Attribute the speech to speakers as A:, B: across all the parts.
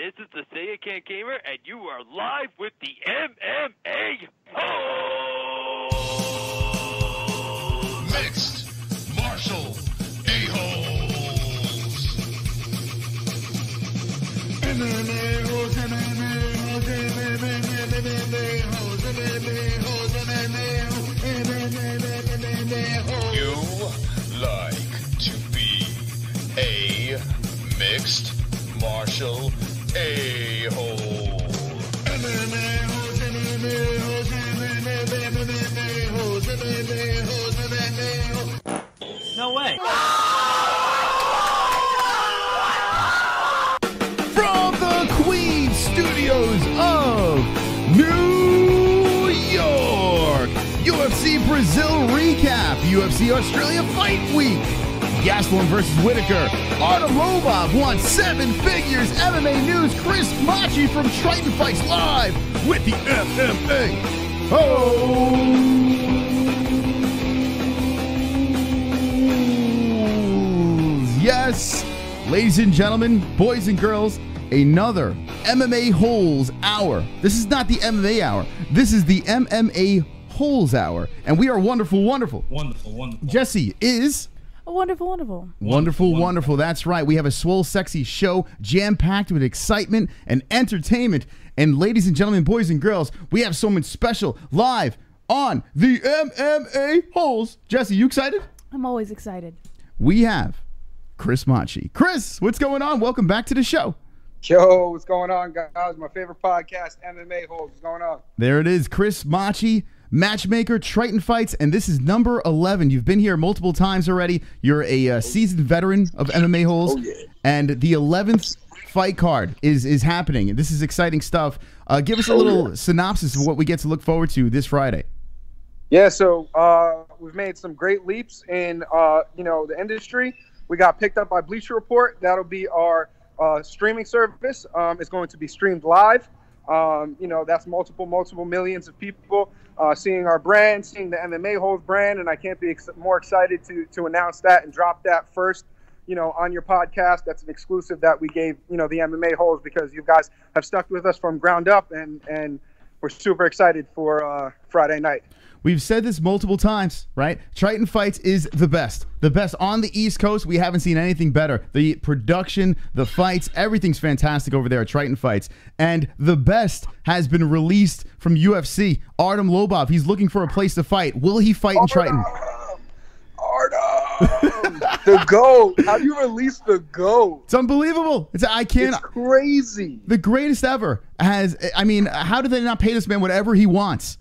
A: This is the Say It Can't Gamer, and you are live with the MMA Holes!
B: Mixed martial a-holes. MMA holes, MMA holes, MMA holes, MMA holes, MMA holes. You like to be a mixed martial a-hole. MMA holes, MMA holes, MMA holes, MMA holes, MMA holes.
A: No way!
C: From the Queen Studios of New York, UFC Brazil recap, UFC Australia Fight Week, Gastelum versus Whitaker, Artem Lobov won 7 figures, MMA news, Chris Macchi from Triton Fights Live with the MMA Holes. Yes, ladies and gentlemen, boys and girls, another MMA Holes Hour. This is not the MMA Hour. This is the MMA Holes Hour. And we are wonderful, wonderful.
D: Wonderful, wonderful.
C: Jessie is...
E: Wonderful, wonderful.
C: Wonderful, wonderful. That's right. We have a swole, sexy show jam-packed with excitement and entertainment. And ladies and gentlemen, boys and girls, we have someone special live on the MMA Holes. Jessie, you excited?
E: I'm always excited.
C: We have Chris Macchi. Chris, what's going on? Welcome back to the show.
F: Yo, what's going on, guys? My favorite podcast, MMA Holes. What's going on?
C: There it is. Chris Macchi, matchmaker, Triton Fights, and this is number 11. You've been here multiple times already. You're a seasoned veteran of MMA Holes, and the 11th fight card is happening. This is exciting stuff. Give us a little synopsis of what we get to look forward to this Friday.
F: Yeah, so we've made some great leaps in the industry. We got picked up by Bleacher Report. That'll be our streaming service. It's going to be streamed live. That's multiple millions of people seeing our brand, seeing the MMA Holes brand, and I can't be more excited to announce that and drop that first, on your podcast. That's an exclusive that we gave, the MMA Holes, because you guys have stuck with us from ground up, and we're super excited for Friday night.
C: We've said this multiple times, right? Triton Fights is the best. The best on the East Coast. We haven't seen anything better. The production, the fights, everything's fantastic over there at Triton Fights. And the best has been released from UFC. Artem Lobov, he's looking for a place to fight. Will he fight in Triton?
F: Artem! The GOAT! How do you release the GOAT?
C: It's unbelievable. It's
F: crazy.
C: The greatest ever. How do they not pay this man whatever he wants?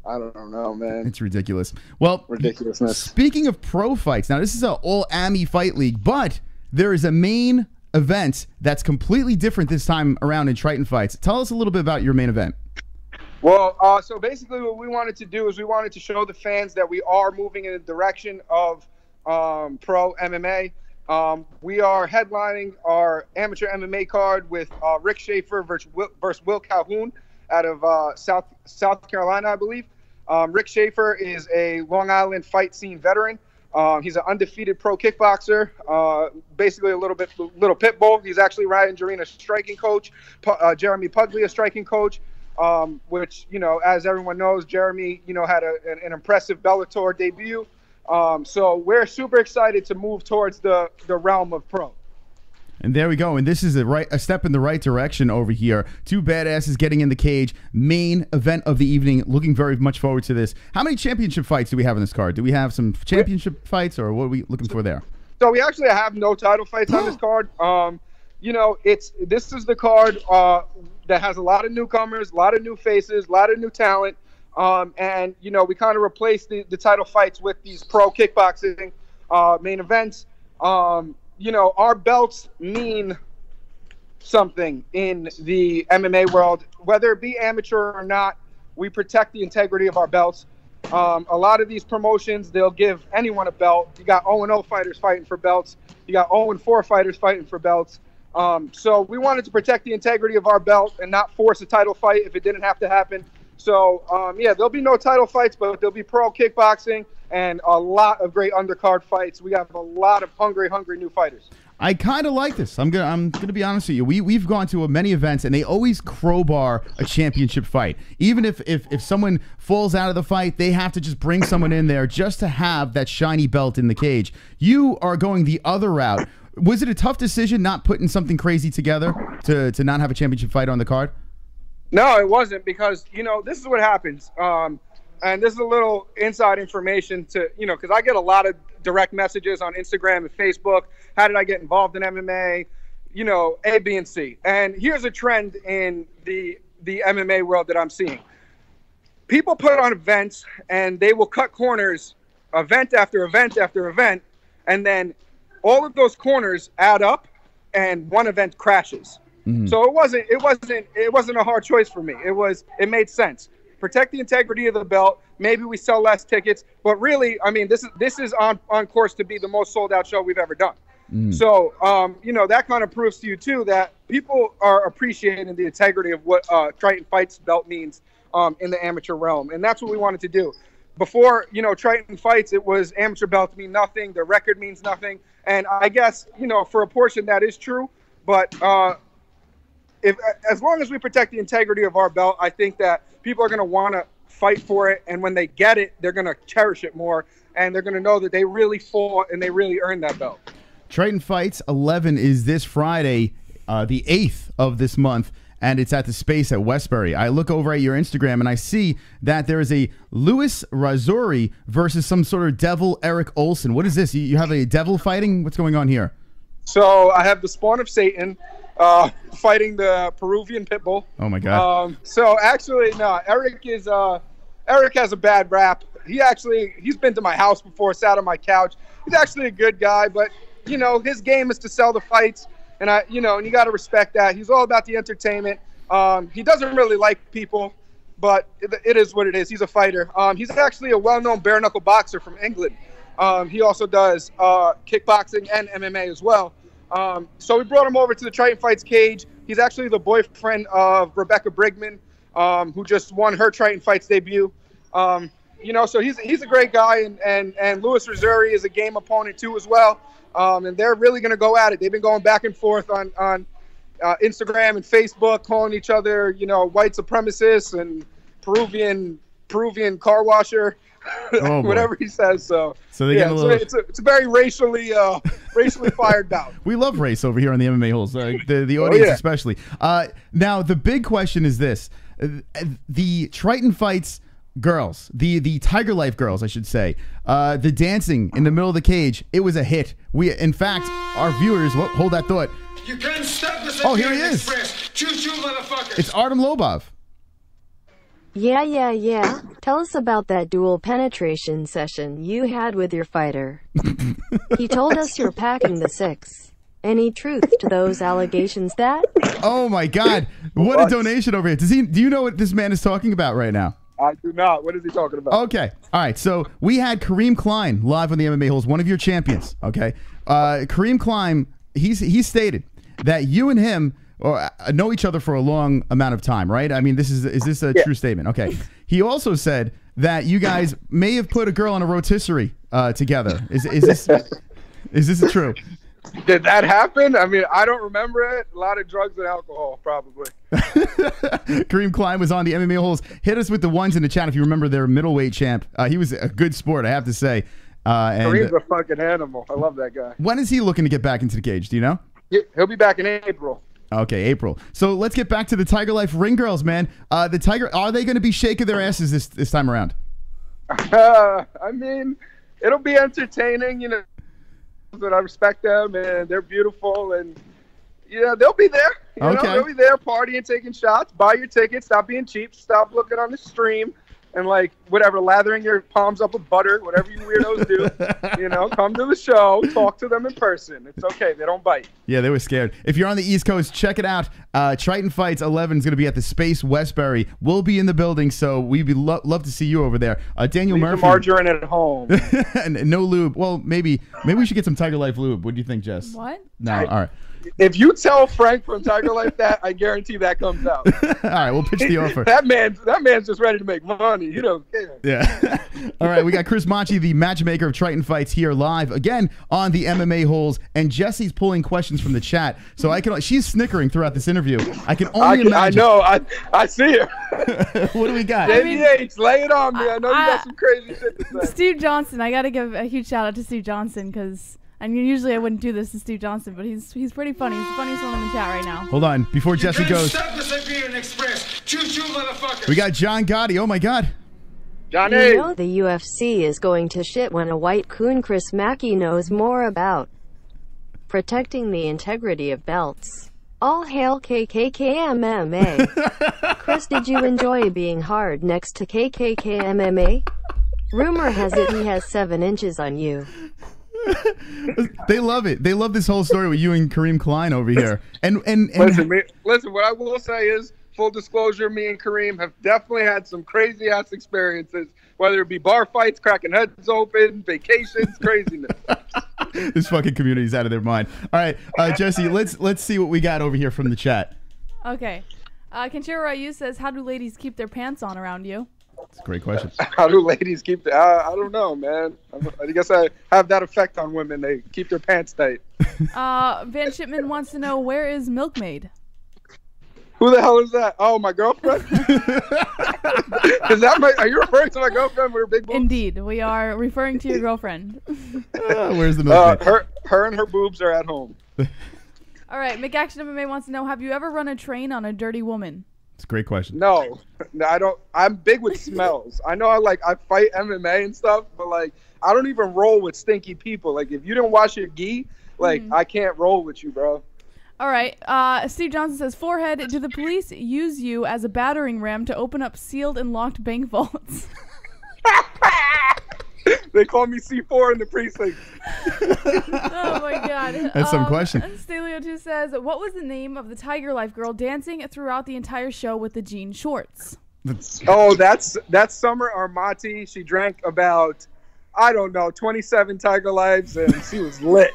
F: I don't know, man.
C: It's ridiculous. Well,
F: ridiculousness.
C: Speaking of pro fights, now this is an all-AMI fight league, but there is a main event that's completely different this time around in Triton Fights. Tell us a little bit about your main event.
F: Well, so basically what we wanted to do is we wanted to show the fans that we are moving in the direction of pro MMA. We are headlining our amateur MMA card with Rick Schaefer versus Will Calhoun out of South Carolina, I believe. Rick Schaefer is a Long Island fight scene veteran. He's an undefeated pro kickboxer, basically a little pit bull. He's actually Ryan Jarina's striking coach, Jeremy Puglia's striking coach, which, as everyone knows, Jeremy, had an impressive Bellator debut. So we're super excited to move towards the realm of pro.
C: And there we go. And this is a step in the right direction over here. Two badasses getting in the cage. Main event of the evening. Looking very much forward to this. How many championship fights do we have on this card? Do we have some championship fights, or what are we looking for there?
F: So we actually have no title fights on this card. This is the card that has a lot of newcomers, a lot of new faces, a lot of new talent. And we kind of replaced the title fights with these pro kickboxing main events. Our belts mean something in the MMA world, whether it be amateur or not. We protect the integrity of our belts. A lot of these promotions, they'll give anyone a belt. You got 0-0 fighters fighting for belts. You got 0-4 fighters fighting for belts. So we wanted to protect the integrity of our belt and not force a title fight if it didn't have to happen. So, there'll be no title fights, but there'll be pro kickboxing and a lot of great undercard fights. We have a lot of hungry new fighters.
C: I kind of like this. I'm gonna be honest with you. We've gone to many events and they always crowbar a championship fight. Even if someone falls out of the fight, they have to just bring someone in there just to have that shiny belt in the cage. You are going the other route. Was it a tough decision not putting something crazy together to not have a championship fight on the card?
F: No, it wasn't, because this is what happens. And this is a little inside information to, because I get a lot of direct messages on Instagram and Facebook. How did I get involved in MMA? A, B, and C. And here's a trend in the MMA world that I'm seeing. People put on events and they will cut corners event after event after event. And then all of those corners add up and one event crashes. Mm-hmm. So it wasn't a hard choice for me. It made sense. Protect the integrity of the belt. Maybe we sell less tickets, but really, I mean, this is on course to be the most sold out show we've ever done. Mm. So, that kind of proves to you too that people are appreciating the integrity of what Triton Fights belt means in the amateur realm, and that's what we wanted to do. Before, Triton Fights, it was amateur belts mean nothing, the record means nothing, and I guess for a portion that is true, but as long as we protect the integrity of our belt, I think that people are going to want to fight for it, and when they get it, they're going to cherish it more, and they're going to know that they really fought and they really earned that belt.
C: Triton Fights 11 is this Friday, the 8th of this month, and it's at the Space at Westbury. I look over at your Instagram, and I see that there is a Louis Razori versus some sort of devil Eric Olson. What is this? You have a devil fighting? What's going on here?
F: So I have the Spawn of Satan fighting the Peruvian Pitbull.
C: Oh my God.
F: So actually, no, Eric has a bad rap. He's been to my house before, sat on my couch. He's actually a good guy, but his game is to sell the fights, and and you got to respect that. He's all about the entertainment. He doesn't really like people, but it is what it is. He's a fighter. He's actually a well-known bare knuckle boxer from England. He also does kickboxing and MMA as well. So we brought him over to the Triton Fights cage. He's actually the boyfriend of Rebecca Brigman, who just won her Triton Fights debut. So he's a great guy, and Louis Razori is a game opponent too as well. And they're really going to go at it. They've been going back and forth on Instagram and Facebook, calling each other, white supremacists and Peruvian car washer. Oh, whatever he says. So they get a little... it's a very racially fired bout.
C: We love race over here on the MMA Holes, the audience especially. Now the big question is this: the Triton Fights girls, the Tiger Life girls, I should say, the dancing in the middle of the cage, it was a hit. In fact, our viewers, hold that thought.
D: You can't stop this.
C: Oh, here he is.
D: Choo-choo, motherfuckers.
C: It's Artem Lobov.
G: Yeah. Tell us about that dual penetration session you had with your fighter. He told us you're packing the 6. Any truth to those allegations that?
C: Oh my God. What a donation over here. Do you know what this man is talking about right now?
F: I do not. What is he talking about?
C: Okay. All right. So we had Kareem Klein live on the MMA Holes, one of your champions. Okay. Kareem Klein, he stated that you and him know each other for a long amount of time, right? I mean, is this a true statement? Okay. He also said that you guys may have put a girl on a rotisserie together. Is this true?
F: Did that happen? I mean, I don't remember it. A lot of drugs and alcohol, probably.
C: Kareem Klein was on the MMA Holes. Hit us with the ones in the chat if you remember their middleweight champ. He was a good sport, I have to say.
F: Kareem's a fucking animal. I love that guy.
C: When is he looking to get back into the cage? Do you know?
F: He'll be back in April.
C: Okay, April. So let's get back to the Tiger Life ring girls, man. Are they going to be shaking their asses this time around?
F: I mean, it'll be entertaining, But I respect them, and they're beautiful, and they'll be there. They'll be there, partying, taking shots. Buy your tickets. Stop being cheap. Stop looking on the stream. And lathering your palms up with butter, whatever you weirdos do, come to the show, talk to them in person. It's okay. They don't bite.
C: Yeah, they were scared. If you're on the East Coast, check it out. Triton Fights 11 is going to be at the Space Westbury. We'll be in the building, so we'd love to see you over there. Daniel Murphy.
F: The margarine at home.
C: And no lube. Well, maybe we should get some Tiger Life lube. What do you think, Jess?
E: What?
C: No, all right.
F: If you tell Frank from Tiger Life that, I guarantee that comes out.
C: All right, we'll pitch the offer.
F: That man's just ready to make money. He don't care.
C: Yeah. All right, we got Chris Macchi, the matchmaker of Triton Fights, here live again on the MMA holes, and Jessie's pulling questions from the chat. So she's snickering throughout this interview. I can only imagine.
F: I know. I see her.
C: What do we got?
F: J.B.H, lay it on me. I know you got some crazy shit to say.
E: Steve Johnson. I got to give a huge shout out to Steve Johnson because. I mean, usually I wouldn't do this to Steve Johnson, but he's pretty funny. He's the funniest one in the chat right now.
C: Hold on, before Jessie goes.
D: Stop the Siberian Express. Choo-choo, motherfuckers.
C: We got John Gotti. Oh my God.
F: Johnny.
G: You know the UFC is going to shit when a white coon. Chris Macchi knows more about protecting the integrity of belts. All hail KKK MMA. Chris, did you enjoy being hard next to KKK MMA? Rumor has it he has 7 inches on you.
C: They love it. They love this whole story with you and Kareem Klein over here. And
F: listen. What I will say is, full disclosure, me and Kareem have definitely had some crazy ass experiences. Whether it be bar fights, cracking heads open, vacations, craziness.
C: This fucking community's out of their mind. All right, Jessie, let's see what we got over here from the chat.
E: Okay, Kenshiro Ryu says, "How do ladies keep their pants on around you?"
C: That's a great question.
F: How do ladies keep I don't know, man. I guess I have that effect on women. They keep their pants tight.
E: Van Shipman wants to know, where is Milkmaid?
F: Who the hell is that? Oh, my girlfriend? Are you referring to my girlfriend with her big boobs?
E: Indeed, we are referring to your girlfriend.
C: Where's the Milkmaid?
F: Her and her boobs are at home.
E: All right, McAction MMA wants to know, have you ever run a train on a dirty woman?
C: It's a great question.
F: No, I don't. I'm big with smells. I know I fight MMA and stuff, but I don't even roll with stinky people. Like, if you didn't wash your gi, I can't roll with you, bro.
E: All right. Steve Johnson says, forehead, do the police use you as a battering ram to open up sealed and locked bank vaults?
F: They call me C4 in the precinct.
E: Oh, my God.
C: That's some question.
E: Stelio2 says, what was the name of the Tiger Life girl dancing throughout the entire show with the jean shorts?
F: Oh, that's Summer Armati. She drank about, 27 Tiger Lives, and she was lit.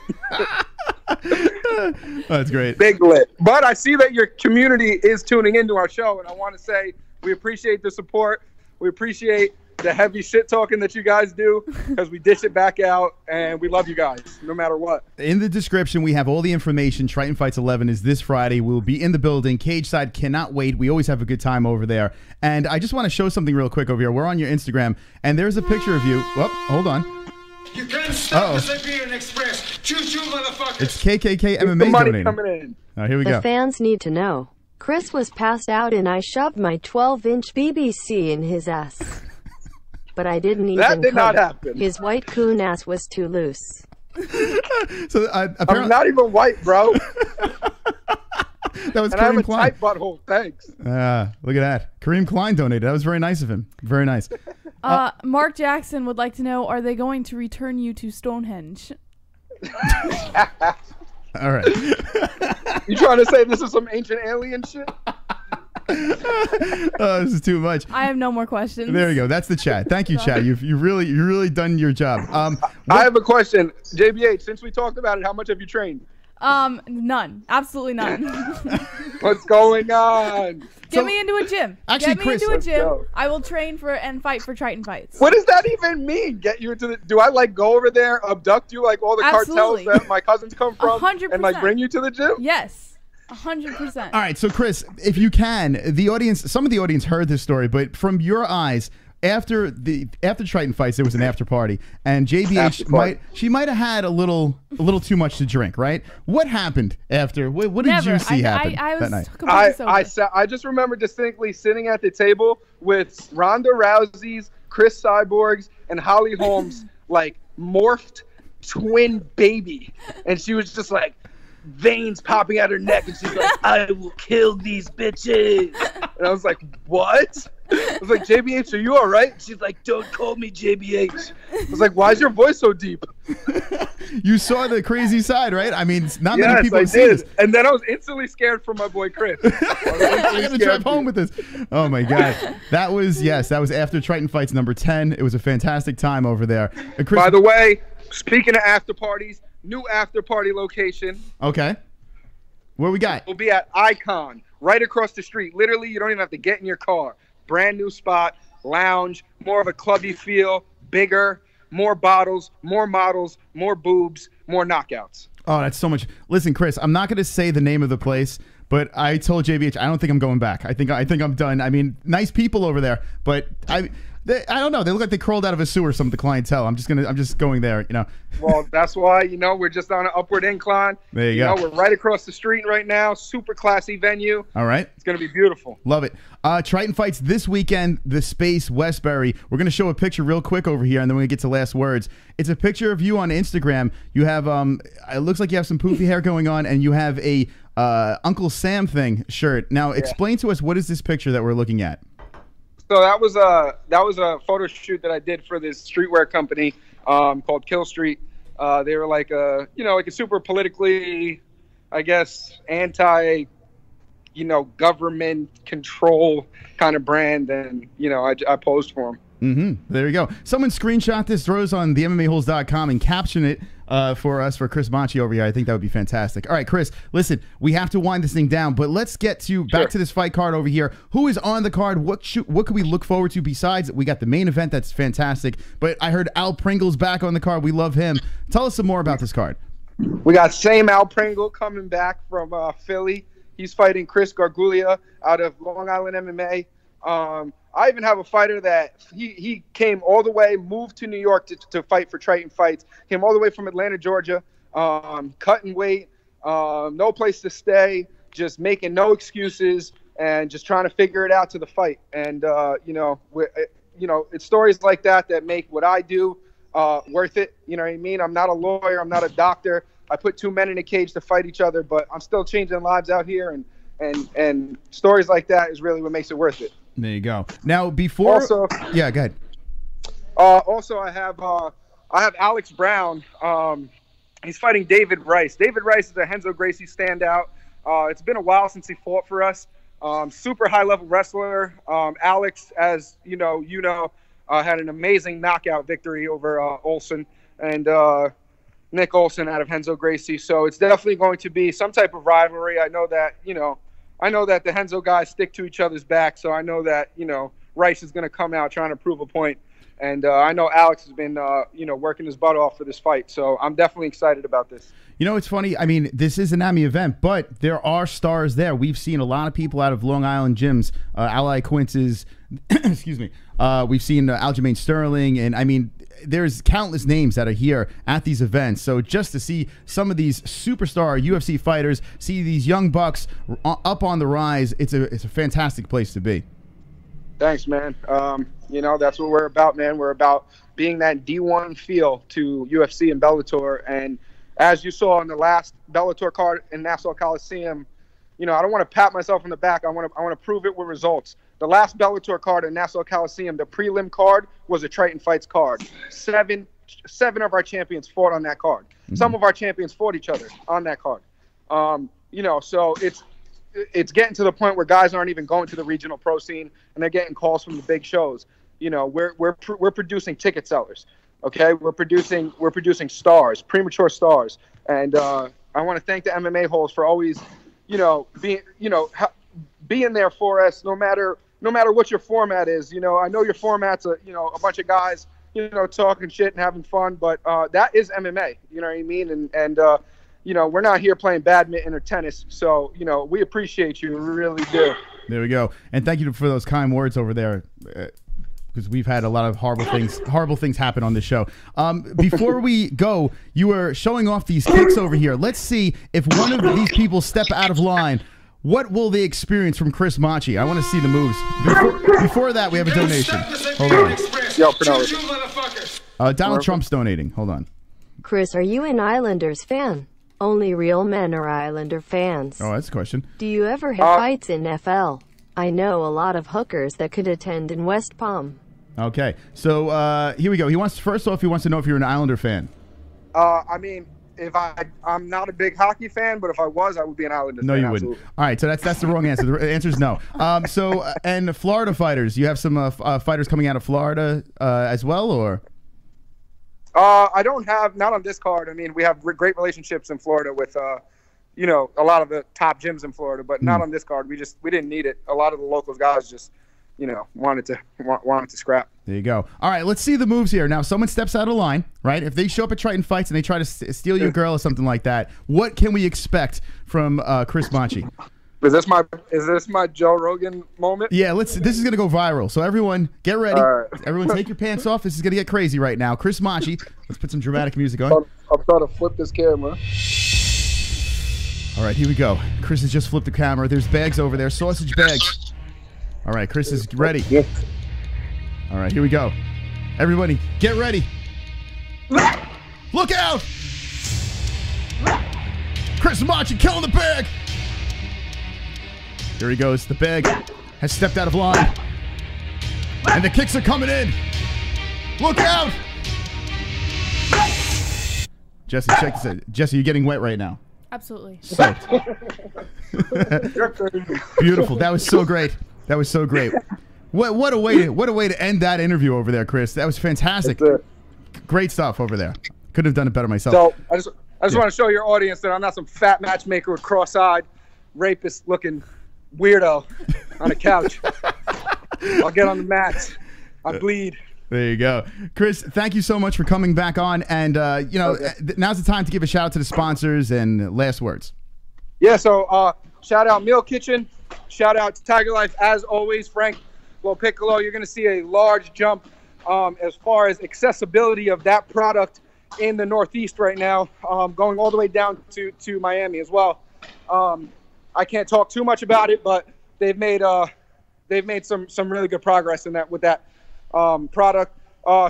C: That's great.
F: Big lit. But I see that your community is tuning into our show, and I want to say we appreciate the support. We appreciate the heavy shit talking that you guys do, because we dish it back out, and we love you guys no matter what.
C: In the description, we have all the information. Triton Fights 11 is this Friday. We'll be in the building. Cage Side cannot wait. We always have a good time over there. And I just want to show something real quick over here. We're on your Instagram, and there's a picture of you. Well, hold on.
D: You can't stop the Siberian Express. Choo-choo, motherfuckers.
C: It's KKK MMA
F: the money
C: donating.
F: Coming in.
C: Here we go.
G: The fans need to know. Chris was passed out and I shoved my 12-inch BBC in his ass. But I didn't even
F: That did not happen.
G: His white coon ass was too loose.
C: So apparently,
F: I'm not even white, bro.
C: That was
F: and I have
C: Kareem
F: a
C: Klein.
F: tight butthole. Thanks.
C: Look at that. Kareem Klein donated. That was very nice of him. Very nice.
E: Mark Jackson would like to know, are they going to return you to Stonehenge?
C: All right.
F: You trying to say this is some ancient alien shit?
C: Oh, this is too much.
E: I have no more questions.
C: There you go. That's the chat. Thank you, chat. You've really done your job.
F: I have a question. J.B.H, since we talked about it, how much have you trained?
E: None. Absolutely none.
F: What's going on?
E: Get me into a gym.
C: Actually,
E: Get me
C: Chris,
E: into a
F: let's
E: gym.
F: go.
E: I will train for and fight for Triton Fights.
F: What does that even mean? Get you into the? Do I go over there, abduct you like all the
E: Absolutely.
F: cartels that my cousins come from,
E: 100%.
F: and bring you to the gym?
E: Yes. 100%.
C: All right, so Chris, if you can, the audience, some of the audience heard this story, but from your eyes, after Triton Fights, there was an after party, and J.B.H. might have had a little too much to drink, right? What happened after? What did
E: Never.
C: you see happen
E: I was
C: that night?
E: completely sober.
F: I just remember distinctly sitting at the table with Ronda Rousey's, Chris Cyborg's, and Holly Holmes' morphed twin baby, and she was just veins popping out her neck, and she's like, I will kill these bitches. And I was like, what? I was like, JBH, are you all right? She's like, don't call me JBH. I was like, why is your voice so deep?
C: You saw the crazy side, right? I mean, not many
F: Yes,
C: people
F: I
C: have seen this.
F: did. And then I was instantly scared for my boy Chris.
C: I got to drive home with this. Oh my God. That was after Triton Fights number 10. It was a fantastic time over there. Chris,
F: by the way, speaking of after parties, new after party location.
C: Okay. Where we got?
F: We'll be at Icon, right across the street. Literally, you don't even have to get in your car. Brand new spot, lounge, more of a clubby feel, bigger, more bottles, more models, more boobs, more knockouts.
C: Oh, that's so much. Listen, Chris, I'm not going to say the name of the place, but I told J.B.H. I don't think I'm going back. I think I'm done. I mean, nice people over there, but I don't know. They look like they crawled out of a sewer. Some of the clientele. I'm just going there. You know.
F: Well, that's why we're just on an upward incline.
C: There you go.
F: We're right across the street right now. Super classy venue.
C: All right.
F: It's gonna be beautiful.
C: Love it. Triton fights this weekend. The Space Westbury. We're gonna show a picture real quick over here, and then we get to last words. It's a picture of you on Instagram. You have it looks like you have some poofy hair going on, and you have a Uncle Sam thing shirt. Now, explain to us, what is this picture that we're looking at?
F: So that was a photo shoot that I did for this streetwear company called Kill Street. They were like a super politically, I guess, anti, government control kind of brand, and I posed for them.
C: There you go. Someone screenshot this, throws on the MMAholes.com and caption it for us, for Chris Macchi over here. I think that would be fantastic. All right, Chris, listen, we have to wind this thing down, but let's get back to this fight card over here. Who is on the card? What can we look forward to besides? We got the main event. That's fantastic. But I heard Al Pringle's back on the card. We love him. Tell us some more about this card.
F: We got same Al Pringle coming back from Philly. He's fighting Chris Garguglia out of Long Island MMA. I even have a fighter that he came all the way, moved to New York to fight for Triton Fights. Came all the way from Atlanta, Georgia, cutting weight, no place to stay, just making no excuses and just trying to figure it out to the fight. And it's stories like that make what I do worth it. You know what I mean? I'm not a lawyer. I'm not a doctor. I put two men in a cage to fight each other, but I'm still changing lives out here. And stories like that is really what makes it worth it.
C: There you go. Now, before go ahead.
F: Also, I have Alex Brown. He's fighting David Rice. David Rice is a Renzo Gracie standout. It's been a while since he fought for us. Super high level wrestler. Alex, as had an amazing knockout victory over Olsen and Nick Olsen out of Renzo Gracie. So it's definitely going to be some type of rivalry. I know that the Renzo guys stick to each other's back, so I know that, Rice is going to come out trying to prove a point. And I know Alex has been, working his butt off for this fight, so I'm definitely excited about this.
C: It's funny. I mean, this is an AMI event, but there are stars there. We've seen a lot of people out of Long Island gyms, Ally Quince's, excuse me. We've seen Aljamain Sterling, and I mean, there's countless names that are here at these events. So just to see some of these superstar UFC fighters, see these young bucks up on the rise, it's a fantastic place to be.
F: Thanks, man. That's what we're about, man. We're about being that D1 feel to UFC and Bellator. And as you saw in the last Bellator card in Nassau Coliseum, I don't want to pat myself on the back. I want to prove it with results. The last Bellator card in Nassau Coliseum, the prelim card, was a Triton Fights card. Seven of our champions fought on that card. Some of our champions fought each other on that card. So it's getting to the point where guys aren't even going to the regional pro scene, and they're getting calls from the big shows. We're producing ticket sellers. Okay, we're producing stars, premature stars, and I want to thank the MMA holes for always, being there for us, no matter what your format is. I know your format's a bunch of guys, talking shit and having fun, but that is MMA. You know what I mean? And we're not here playing badminton or tennis. So, we appreciate you. We really do.
C: There we go. And thank you for those kind words over there. Because we've had a lot of horrible things happen on this show. Before we go, you were showing off these kicks over here. Let's see if one of these people step out of line. What will they experience from Chris Macchi? I want to see the moves. Before that, we have a donation. Hold on. Donald Trump's donating. Hold on.
G: Chris, are you an Islanders fan? Only real men are Islander fans.
C: Oh, that's a question.
G: Do you ever have fights in FL? I know a lot of hookers that could attend in West Palm.
C: Okay, so here we go. First off, he wants to know if you're an Islander fan.
F: I mean, I'm not a big hockey fan, but if I was, I would be an Islander fan.
C: No, you
F: absolutely.
C: wouldn't. All right, so that's the wrong answer. The answer is no. And Florida fighters, you have some fighters coming out of Florida as well, or?
F: I don't have, not on this card. I mean, we have great relationships in Florida with, you know, a lot of the top gyms in Florida, but not on this card. We didn't need it. A lot of the locals guys just, you know, wanted to scrap.
C: There you go. All right, let's see the moves here. Now, someone steps out of line, right? If they show up at Triton Fights and they try to steal your girl or something like that, what can we expect from Chris Macchi?
F: Is this my Joe Rogan moment?
C: Yeah, this is gonna go viral. So everyone, get ready.
F: All right.
C: Everyone, take your pants off. This is gonna get crazy right now. Chris Macchi. Let's put some dramatic music on.
F: I'm trying to flip this camera.
C: All right, here we go. Chris has just flipped the camera. There's bags over there, sausage bags. All right, Chris is ready.
F: Yeah.
C: All right, here we go. Everybody, get ready. Look out! Chris Macchi killing the bag. Here he goes. The bag has stepped out of line. And the kicks are coming in. Look out! Jessie, check this out. Jessie, you're getting wet right now.
E: Absolutely.
C: Soaked. Beautiful. That was so great. That was so great. What a way to end that interview over there, Chris. That was fantastic. Great stuff over there. Couldn't have done it better myself.
F: So I just want to show your audience that I'm not some fat matchmaker with cross-eyed, rapist-looking weirdo on a couch. I'll get on the mats. I bleed.
C: There you go. Chris, thank you so much for coming back on. And, now's the time to give a shout out to the sponsors and last words.
F: Yeah, so shout out Meal Kitchen. Shout out to Tiger Life. As always, Frank Piccolo, you're going to see a large jump as far as accessibility of that product in the Northeast right now, going all the way down to Miami as well. I can't talk too much about it, but they've made some really good progress in that with that product.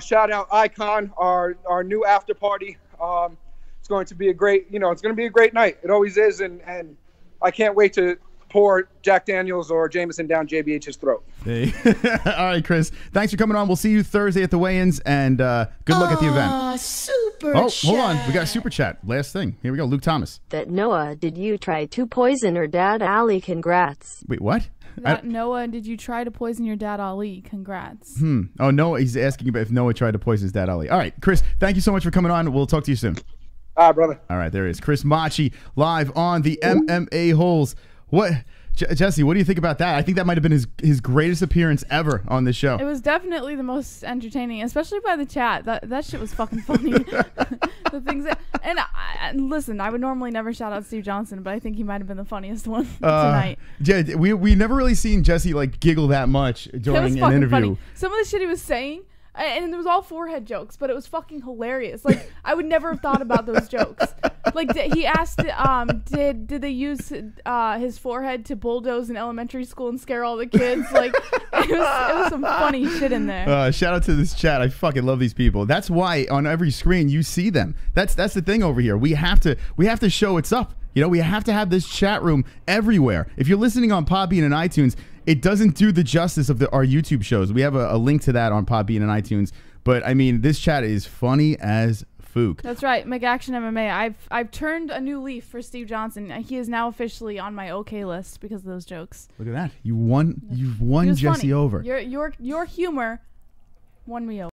F: Shout out Icon, our new after party. It's going to be a great night. It always is, and I can't wait to pour Jack Daniels or Jameson down J.B.H's throat.
C: Hey. All right, Chris. Thanks for coming on. We'll see you Thursday at the weigh-ins, and good luck at the event.
G: Super
C: hold on. We got a super chat. Last thing. Here we go. Luke Thomas.
G: That Noah, did you try to poison her dad, Ali? Congrats.
C: Wait, what?
E: Noah, did you try to poison your dad, Ali? Congrats.
C: Oh, Noah. He's asking about if Noah tried to poison his dad, Ali. All right, Chris, thank you so much for coming on. We'll talk to you soon.
F: All right, brother.
C: All right, there he is. Chris Macchi live on the MMA Holes. What, Jessie, what do you think about that? I think that might have been his greatest appearance ever on this show.
E: It was definitely the most entertaining, especially by the chat. That shit was fucking funny. The things that, and listen, I would normally never shout out Steve Johnson, but I think he might have been the funniest one tonight.
C: Yeah, we never really seen Jessie like giggle that much during an interview. Funny.
E: Some of the shit he was saying. And it was all forehead jokes, but it was fucking hilarious. Like, I would never have thought about those jokes. Like, he asked, did they use his forehead to bulldoze in elementary school and scare all the kids? Like, it was some funny shit in there.
C: Shout out to this chat. I fucking love these people. That's why on every screen you see them. That's the thing over here. We have to show it's up. You know, we have to have this chat room everywhere. If you're listening on Podbean and iTunes, it doesn't do the justice of our YouTube shows. We have a link to that on Podbean and iTunes. But, I mean, this chat is funny as fook.
E: That's right. McAction MMA. I've turned a new leaf for Steve Johnson. He is now officially on my OK list because of those jokes.
C: Look at that. You've won Jessie over.
E: Your humor won me over.